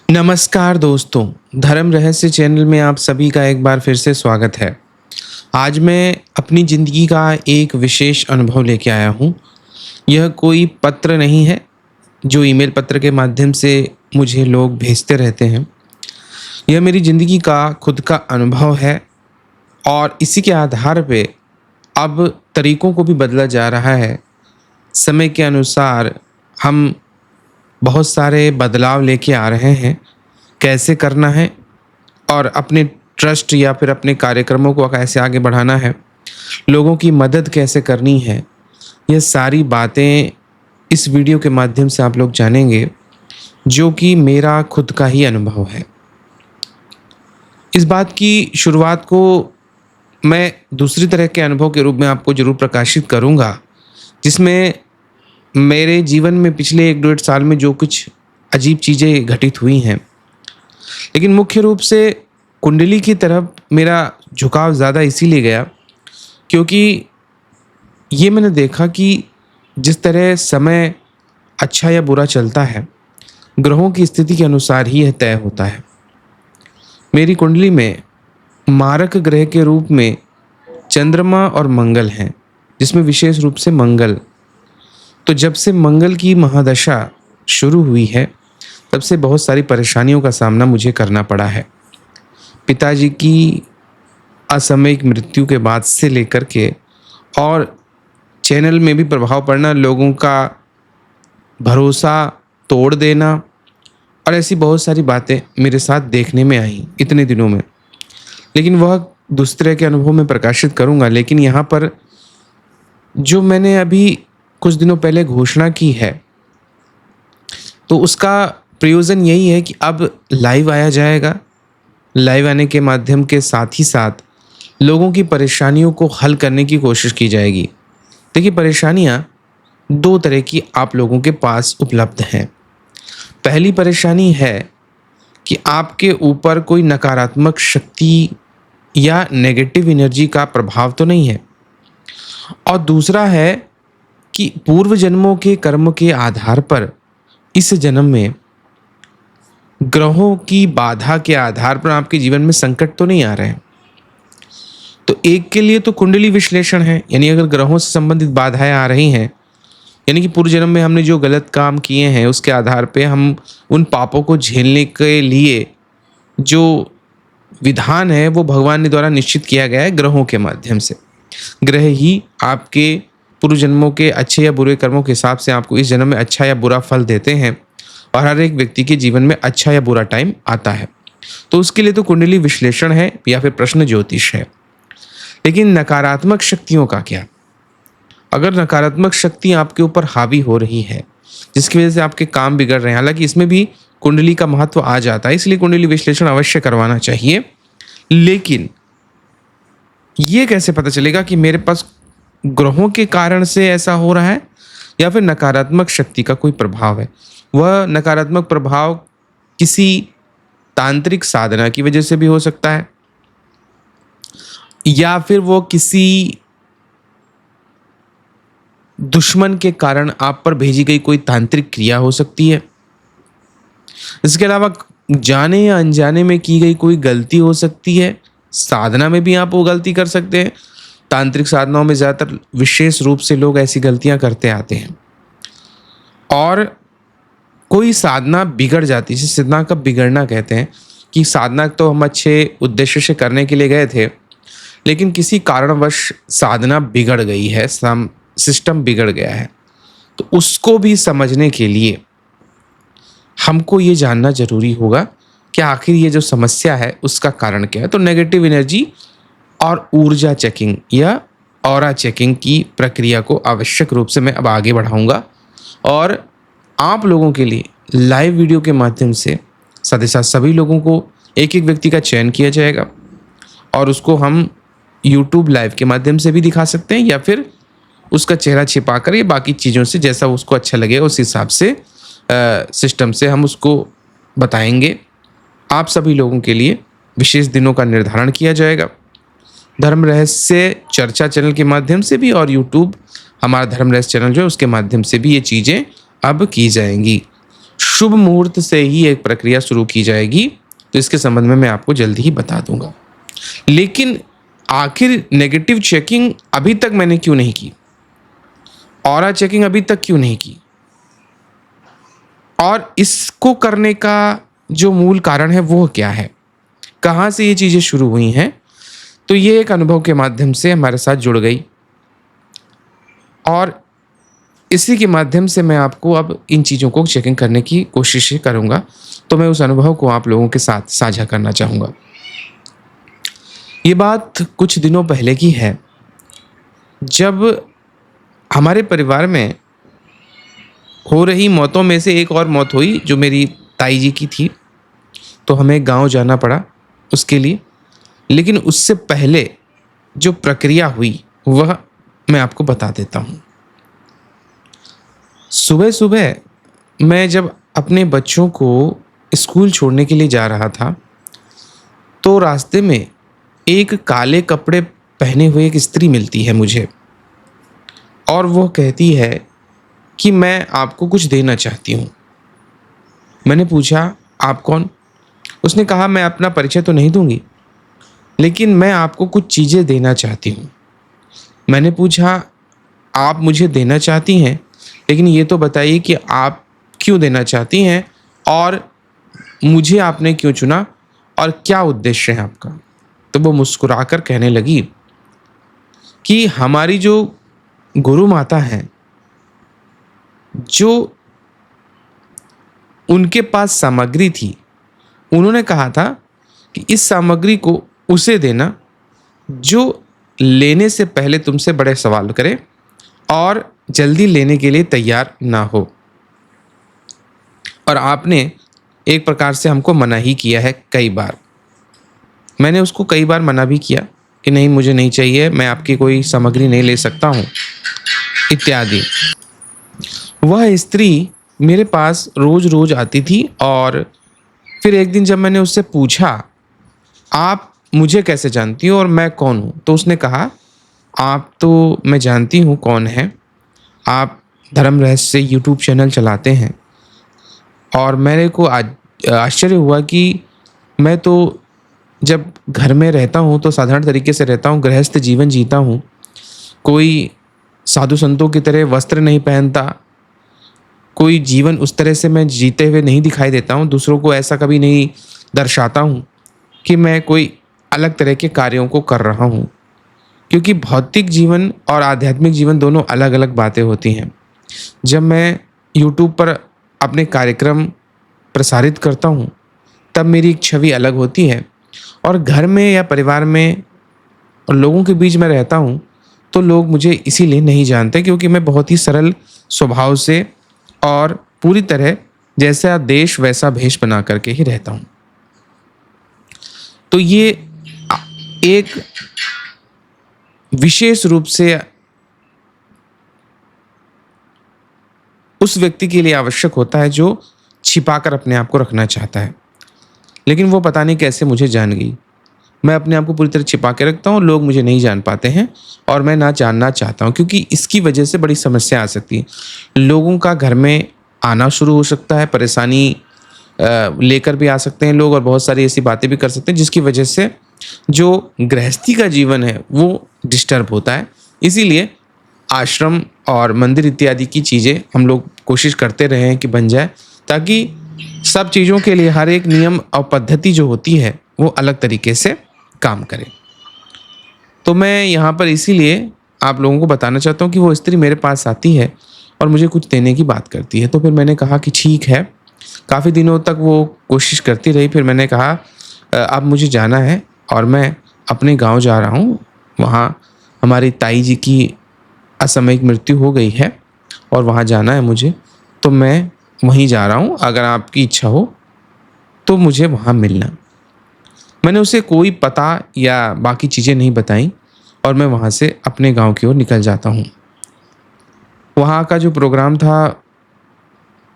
नमस्कार दोस्तों, धर्म रहस्य चैनल में आप सभी का एक बार फिर से स्वागत है। आज मैं अपनी ज़िंदगी का एक विशेष अनुभव लेके आया हूँ। यह कोई पत्र नहीं है, जो ईमेल पत्र के माध्यम से मुझे लोग भेजते रहते हैं। यह मेरी ज़िंदगी का खुद का अनुभव है और इसी के आधार पे अब तरीकों को भी बदला जा रहा है। समय के अनुसार हम बहुत सारे बदलाव लेके आ रहे हैं, कैसे करना है और अपने ट्रस्ट या फिर अपने कार्यक्रमों को कैसे आगे बढ़ाना है, लोगों की मदद कैसे करनी है, ये सारी बातें इस वीडियो के माध्यम से आप लोग जानेंगे, जो कि मेरा खुद का ही अनुभव है। इस बात की शुरुआत को मैं दूसरी तरह के अनुभव के रूप में आपको ज़रूर प्रकाशित करूँगा, जिसमें मेरे जीवन में पिछले 1 डेढ़ साल में जो कुछ अजीब चीज़ें घटित हुई हैं। लेकिन मुख्य रूप से कुंडली की तरफ मेरा झुकाव ज़्यादा इसीलिए गया क्योंकि ये मैंने देखा कि जिस तरह समय अच्छा या बुरा चलता है, ग्रहों की स्थिति के अनुसार ही यह तय होता है। मेरी कुंडली में मारक ग्रह के रूप में चंद्रमा और मंगल हैं, जिसमें विशेष रूप से मंगल। तो जब से मंगल की महादशा शुरू हुई है, तब से बहुत सारी परेशानियों का सामना मुझे करना पड़ा है। पिताजी की असामयिक मृत्यु के बाद से लेकर के और चैनल में भी प्रभाव पड़ना, लोगों का भरोसा तोड़ देना और ऐसी बहुत सारी बातें मेरे साथ देखने में आई इतने दिनों में। लेकिन वह दूसरे के अनुभव में प्रकाशित करूंगा। लेकिन यहाँ पर जो मैंने अभी कुछ दिनों पहले घोषणा की है, तो उसका प्रयोजन यही है कि अब लाइव आया जाएगा। लाइव आने के माध्यम के साथ ही साथ लोगों की परेशानियों को हल करने की कोशिश की जाएगी। देखिए, परेशानियां 2 तरह की आप लोगों के पास उपलब्ध हैं। पहली परेशानी है कि आपके ऊपर कोई नकारात्मक शक्ति या नेगेटिव एनर्जी का प्रभाव तो नहीं है, और दूसरा है कि पूर्व जन्मों के कर्म के आधार पर इस जन्म में ग्रहों की बाधा के आधार पर आपके जीवन में संकट तो नहीं आ रहे हैं। तो एक के लिए तो कुंडली विश्लेषण है, यानी अगर ग्रहों से संबंधित बाधाएं आ रही हैं, यानी कि पूर्व जन्म में हमने जो गलत काम किए हैं उसके आधार पे हम उन पापों को झेलने के लिए जो विधान है वो भगवान ने द्वारा निश्चित किया गया है ग्रहों के माध्यम से। ग्रह ही आपके पूर्व जन्मों के अच्छे या बुरे कर्मों के हिसाब से आपको इस जन्म में अच्छा या बुरा फल देते हैं, और हर एक व्यक्ति के जीवन में अच्छा या बुरा टाइम आता है। तो उसके लिए तो कुंडली विश्लेषण है या फिर प्रश्न ज्योतिष है। लेकिन नकारात्मक शक्तियों का क्या? अगर नकारात्मक शक्ति आपके ऊपर हावी हो रही है, जिसकी वजह से आपके काम बिगड़ रहे हैं, हालांकि इसमें भी कुंडली का महत्व आ जाता है, इसलिए कुंडली विश्लेषण अवश्य करवाना चाहिए। लेकिन ये कैसे पता चलेगा कि मेरे पास ग्रहों के कारण से ऐसा हो रहा है या फिर नकारात्मक शक्ति का कोई प्रभाव है? वह नकारात्मक प्रभाव किसी तांत्रिक साधना की वजह से भी हो सकता है, या फिर वो किसी दुश्मन के कारण आप पर भेजी गई कोई तांत्रिक क्रिया हो सकती है। इसके अलावा जाने या अनजाने में की गई कोई गलती हो सकती है। साधना में भी आप वो गलती कर सकते हैं। तांत्रिक साधनाओं में ज़्यादातर विशेष रूप से लोग ऐसी गलतियां करते आते हैं, और कोई साधना बिगड़ जाती है, जिसे साधना का बिगड़ना कहते हैं, कि साधना तो हम अच्छे उद्देश्य से करने के लिए गए थे, लेकिन किसी कारणवश साधना बिगड़ गई है, सिस्टम बिगड़ गया है। तो उसको भी समझने के लिए हमको ये जानना जरूरी होगा कि आखिर ये जो समस्या है उसका कारण क्या है। तो नेगेटिव एनर्जी और ऊर्जा चेकिंग या ऑरा चेकिंग की प्रक्रिया को आवश्यक रूप से मैं अब आगे बढ़ाऊंगा, और आप लोगों के लिए लाइव वीडियो के माध्यम से साथ ही साथ सभी लोगों को एक एक व्यक्ति का चयन किया जाएगा, और उसको हम यूट्यूब लाइव के माध्यम से भी दिखा सकते हैं, या फिर उसका चेहरा छिपा कर या बाकी चीज़ों से जैसा उसको अच्छा लगे उस हिसाब से सिस्टम से हम उसको बताएंगे। आप सभी लोगों के लिए विशेष दिनों का निर्धारण किया जाएगा। धर्म रहस्य चर्चा चैनल के माध्यम से भी, और यूट्यूब हमारा धर्म रहस्य चैनल जो है उसके माध्यम से भी ये चीज़ें अब की जाएंगी। शुभ मुहूर्त से ही एक प्रक्रिया शुरू की जाएगी, तो इसके संबंध में मैं आपको जल्दी ही बता दूंगा। लेकिन आखिर नेगेटिव चेकिंग अभी तक मैंने क्यों नहीं की, ऑरा चेकिंग अभी तक क्यों नहीं की, और इसको करने का जो मूल कारण है वो क्या है, कहाँ से ये चीज़ें शुरू हुई हैं, तो ये एक अनुभव के माध्यम से हमारे साथ जुड़ गई और इसी के माध्यम से मैं आपको अब इन चीज़ों को चेकिंग करने की कोशिश करूँगा। तो मैं उस अनुभव को आप लोगों के साथ साझा करना चाहूँगा। ये बात कुछ दिनों पहले की है, जब हमारे परिवार में हो रही मौतों में से एक और मौत हुई जो मेरी ताई जी की थी, तो हमें गांव जाना पड़ा उसके लिए। लेकिन उससे पहले जो प्रक्रिया हुई वह मैं आपको बता देता हूँ। सुबह सुबह मैं जब अपने बच्चों को स्कूल छोड़ने के लिए जा रहा था, तो रास्ते में एक काले कपड़े पहने हुए एक स्त्री मिलती है मुझे, और वो कहती है कि मैं आपको कुछ देना चाहती हूँ। मैंने पूछा, आप कौन? उसने कहा, मैं अपना परिचय तो नहीं दूंगी, लेकिन मैं आपको कुछ चीज़ें देना चाहती हूँ। मैंने पूछा, आप मुझे देना चाहती हैं, लेकिन ये तो बताइए कि आप क्यों देना चाहती हैं और मुझे आपने क्यों चुना और क्या उद्देश्य है आपका? तो वो मुस्कुराकर कहने लगी कि हमारी जो गुरु माता हैं, जो उनके पास सामग्री थी, उन्होंने कहा था कि इस सामग्री को उसे देना जो लेने से पहले तुमसे बड़े सवाल करे और जल्दी लेने के लिए तैयार ना हो। और आपने एक प्रकार से हमको मना ही किया है कई बार। मैंने उसको कई बार मना भी किया कि नहीं, मुझे नहीं चाहिए, मैं आपकी कोई सामग्री नहीं ले सकता हूँ इत्यादि। वह स्त्री मेरे पास रोज़ रोज़ आती थी और फिर एक दिन जब मैंने उससे पूछा, आप मुझे कैसे जानती हो और मैं कौन हूँ? तो उसने कहा, आप तो मैं जानती हूँ कौन है, आप धर्म रहस्य यूट्यूब चैनल चलाते हैं। और मेरे को आश्चर्य हुआ कि मैं तो जब घर में रहता हूँ तो साधारण तरीके से रहता हूँ, गृहस्थ जीवन जीता हूँ, कोई साधु संतों की तरह वस्त्र नहीं पहनता, कोई जीवन उस तरह से मैं जीते हुए नहीं दिखाई देता हूँ, दूसरों को ऐसा कभी नहीं दर्शाता हूँ कि मैं कोई अलग तरह के कार्यों को कर रहा हूँ, क्योंकि भौतिक जीवन और आध्यात्मिक जीवन दोनों अलग अलग बातें होती हैं। जब मैं YouTube पर अपने कार्यक्रम प्रसारित करता हूँ तब मेरी एक छवि अलग होती है, और घर में या परिवार में और लोगों के बीच में रहता हूँ तो लोग मुझे इसीलिए नहीं जानते क्योंकि मैं बहुत ही सरल स्वभाव से और पूरी तरह जैसा देश वैसा भेष बना करके ही रहता हूँ। तो ये एक विशेष रूप से उस व्यक्ति के लिए आवश्यक होता है जो छिपाकर अपने आप को रखना चाहता है, लेकिन वो पता नहीं कैसे मुझे जान गई। मैं अपने आप को पूरी तरह छिपा के रखता हूँ, लोग मुझे नहीं जान पाते हैं और मैं ना जानना चाहता हूँ, क्योंकि इसकी वजह से बड़ी समस्या आ सकती है। लोगों का घर में आना शुरू हो सकता है, परेशानी लेकर भी आ सकते हैं लोग, और बहुत सारी ऐसी बातें भी कर सकते हैं जिसकी वजह से जो गृहस्थी का जीवन है वो डिस्टर्ब होता है। इसीलिए आश्रम और मंदिर इत्यादि की चीज़ें हम लोग कोशिश करते रहे हैं कि बन जाए, ताकि सब चीज़ों के लिए हर एक नियम और पद्धति जो होती है वो अलग तरीके से काम करे। तो मैं यहाँ पर इसीलिए आप लोगों को बताना चाहता हूँ कि वो स्त्री मेरे पास आती है और मुझे कुछ देने की बात करती है। तो फिर मैंने कहा कि ठीक है, काफ़ी दिनों तक वो कोशिश करती रही। फिर मैंने कहा अब मुझे जाना है और मैं अपने गांव जा रहा हूँ, वहाँ हमारी ताई जी की असामयिक मृत्यु हो गई है और वहाँ जाना है मुझे, तो मैं वहीं जा रहा हूँ, अगर आपकी इच्छा हो तो मुझे वहाँ मिलना। मैंने उसे कोई पता या बाकी चीज़ें नहीं बताई और मैं वहाँ से अपने गांव की ओर निकल जाता हूँ। वहाँ का जो प्रोग्राम था,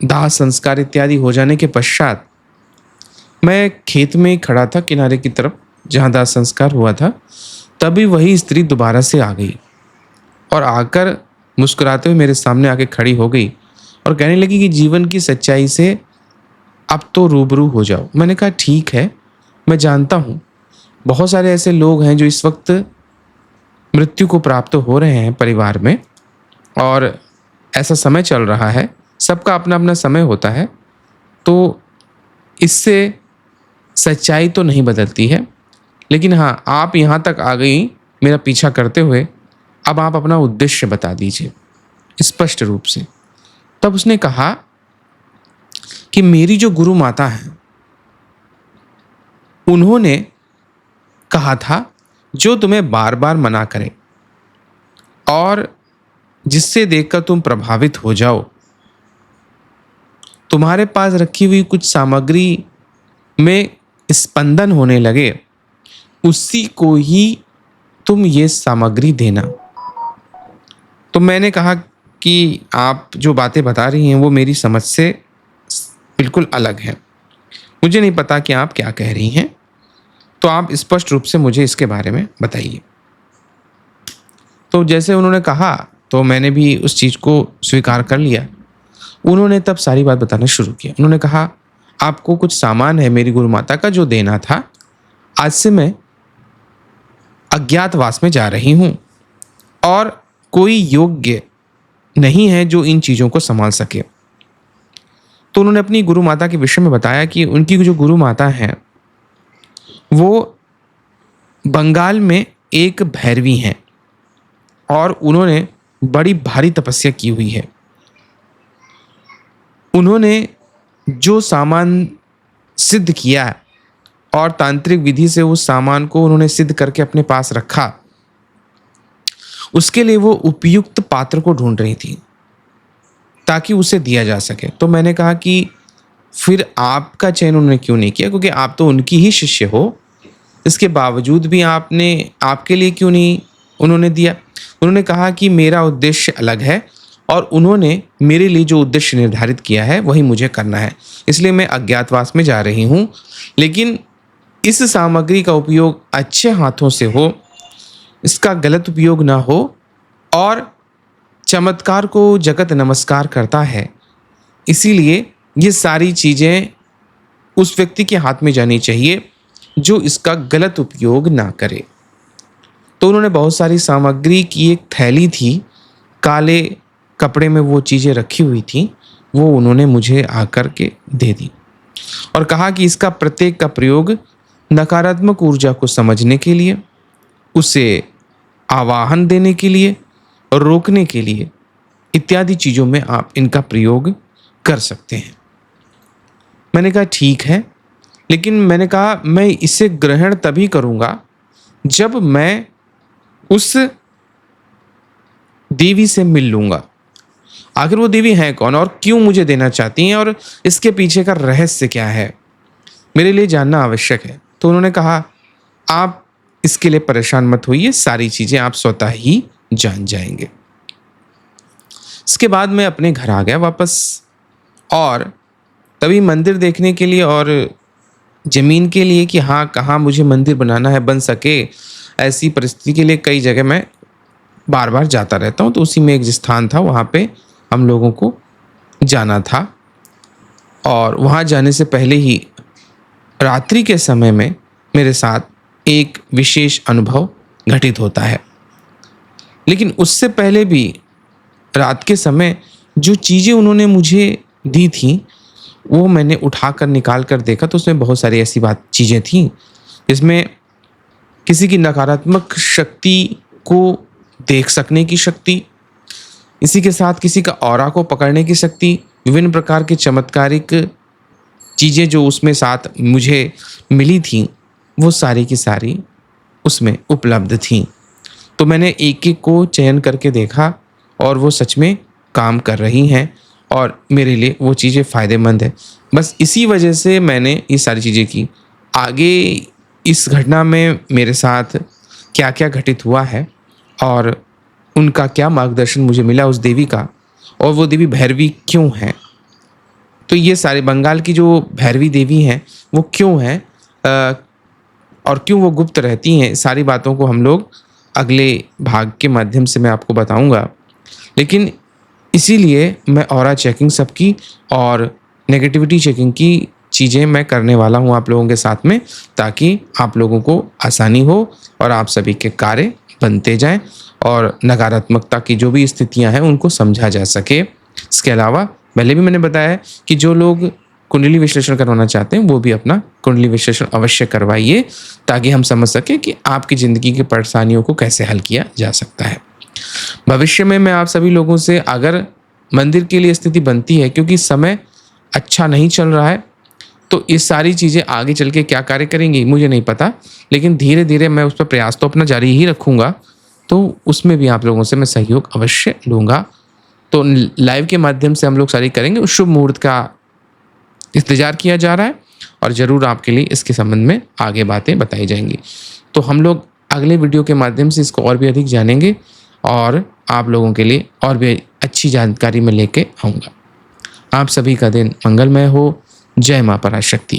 दाह संस्कार इत्यादि हो जाने के पश्चात मैं खेत में ही खड़ा था किनारे की तरफ जहाँ दाह संस्कार हुआ था। तभी वही स्त्री दोबारा से आ गई और आकर मुस्कुराते हुए मेरे सामने आके खड़ी हो गई और कहने लगी कि जीवन की सच्चाई से अब तो रूबरू हो जाओ। मैंने कहा ठीक है, मैं जानता हूँ बहुत सारे ऐसे लोग हैं जो इस वक्त मृत्यु को प्राप्त हो रहे हैं परिवार में, और ऐसा समय चल रहा है, सबका अपना अपना समय होता है, तो इससे सच्चाई तो नहीं बदलती है। लेकिन हाँ, आप यहाँ तक आ गई मेरा पीछा करते हुए, अब आप अपना उद्देश्य बता दीजिए स्पष्ट रूप से। तब उसने कहा कि मेरी जो गुरु माता हैं, उन्होंने कहा था जो तुम्हें बार बार मना करे और जिससे देखकर तुम प्रभावित हो जाओ, तुम्हारे पास रखी हुई कुछ सामग्री में स्पंदन होने लगे, उसी को ही तुम ये सामग्री देना। तो मैंने कहा कि आप जो बातें बता रही हैं वो मेरी समझ से बिल्कुल अलग हैं। मुझे नहीं पता कि आप क्या कह रही हैं, तो आप स्पष्ट रूप से मुझे इसके बारे में बताइए। तो जैसे उन्होंने कहा तो मैंने भी उस चीज़ को स्वीकार कर लिया। उन्होंने तब सारी बात बताना शुरू किया। उन्होंने कहा आपको कुछ सामान है मेरी गुरु माता का जो देना था, आज से मैं अज्ञातवास में जा रही हूँ और कोई योग्य नहीं है जो इन चीज़ों को संभाल सके। तो उन्होंने अपनी गुरु माता के विषय में बताया कि उनकी जो गुरु माता हैं वो बंगाल में एक भैरवी हैं और उन्होंने बड़ी भारी तपस्या की हुई है। उन्होंने जो सामान सिद्ध किया और तांत्रिक विधि से उस सामान को उन्होंने सिद्ध करके अपने पास रखा, उसके लिए वो उपयुक्त पात्र को ढूंढ रही थी ताकि उसे दिया जा सके। तो मैंने कहा कि फिर आपका चयन उन्होंने क्यों नहीं किया, क्योंकि आप तो उनकी ही शिष्य हो, इसके बावजूद भी आपके लिए क्यों नहीं उन्होंने दिया। उन्होंने कहा कि मेरा उद्देश्य अलग है और उन्होंने मेरे लिए जो उद्देश्य निर्धारित किया है वही मुझे करना है, इसलिए मैं अज्ञातवास में जा रही हूँ। लेकिन इस सामग्री का उपयोग अच्छे हाथों से हो, इसका गलत उपयोग ना हो, और चमत्कार को जगत नमस्कार करता है, इसीलिए ये सारी चीज़ें उस व्यक्ति के हाथ में जानी चाहिए जो इसका गलत उपयोग ना करे। तो उन्होंने बहुत सारी सामग्री की एक थैली थी, काले कपड़े में वो चीज़ें रखी हुई थी, वो उन्होंने मुझे आकर के दे दी और कहा कि इसका प्रत्येक का प्रयोग नकारात्मक ऊर्जा को समझने के लिए, उसे आवाहन देने के लिए, रोकने के लिए इत्यादि चीज़ों में आप इनका प्रयोग कर सकते हैं। मैंने कहा ठीक है, लेकिन मैंने कहा मैं इसे ग्रहण तभी करूँगा जब मैं उस देवी से मिल लूँगा। आखिर वो देवी हैं कौन और क्यों मुझे देना चाहती हैं और इसके पीछे का रहस्य क्या है, मेरे लिए जानना आवश्यक है। तो उन्होंने कहा आप इसके लिए परेशान मत होइए, सारी चीज़ें आप स्वतः ही जान जाएंगे। इसके बाद मैं अपने घर आ गया वापस, और तभी मंदिर देखने के लिए और ज़मीन के लिए कि हाँ कहाँ मुझे मंदिर बनाना है, बन सके, ऐसी परिस्थिति के लिए कई जगह मैं बार बार जाता रहता हूँ। तो उसी में एक स्थान था, वहाँ पे हम लोगों को जाना था, और वहाँ जाने से पहले ही रात्रि के समय में मेरे साथ एक विशेष अनुभव घटित होता है। लेकिन उससे पहले भी रात के समय जो चीज़ें उन्होंने मुझे दी थी वो मैंने उठा कर निकाल कर देखा, तो उसमें बहुत सारी ऐसी चीज़ें थीं जिसमें किसी की नकारात्मक शक्ति को देख सकने की शक्ति, इसी के साथ किसी का ऑरा को पकड़ने की शक्ति, विभिन्न प्रकार के चमत्कारिक चीज़ें जो उसमें साथ मुझे मिली थीं, वो सारी की सारी उसमें उपलब्ध थीं। तो मैंने एक एक को चयन करके देखा और वो सच में काम कर रही हैं और मेरे लिए वो चीज़ें फ़ायदेमंद है। बस इसी वजह से मैंने ये सारी चीज़ें की। आगे इस घटना में मेरे साथ क्या क्या घटित हुआ है और उनका क्या मार्गदर्शन मुझे मिला उस देवी का, और वो देवी भैरवी क्यों हैं, तो ये सारे बंगाल की जो भैरवी देवी हैं वो क्यों हैं और क्यों वो गुप्त रहती हैं, सारी बातों को हम लोग अगले भाग के माध्यम से मैं आपको बताऊंगा। लेकिन इसीलिए मैं ऑरा चेकिंग सबकी और नेगेटिविटी चेकिंग की चीज़ें मैं करने वाला हूँ आप लोगों के साथ में, ताकि आप लोगों को आसानी हो और आप सभी के कार्य बनते जाएँ और नकारात्मकता की जो भी स्थितियाँ हैं उनको समझा जा सके। इसके अलावा पहले भी मैंने बताया है कि जो लोग कुंडली विश्लेषण करवाना चाहते हैं वो भी अपना कुंडली विश्लेषण अवश्य करवाइए, ताकि हम समझ सकें कि आपकी ज़िंदगी की परेशानियों को कैसे हल किया जा सकता है। भविष्य में मैं आप सभी लोगों से, अगर मंदिर के लिए स्थिति बनती है, क्योंकि समय अच्छा नहीं चल रहा है, तो ये सारी चीज़ें आगे चल के क्या कार्य करेंगी मुझे नहीं पता, लेकिन धीरे-धीरे मैं उस पर प्रयास तो अपना जारी ही रखूँगा, तो उसमें भी आप लोगों से मैं सहयोग अवश्य लूँगा। तो लाइव के माध्यम से हम लोग सारी करेंगे। उस शुभ मुहूर्त का इंतज़ार किया जा रहा है और ज़रूर आपके लिए इसके संबंध में आगे बातें बताई जाएँगी। तो हम लोग अगले वीडियो के माध्यम से इसको और भी अधिक जानेंगे और आप लोगों के लिए और भी अच्छी जानकारी मैं लेके आऊँगा। आप सभी का दिन मंगलमय हो। जय माँ पराशक्ति।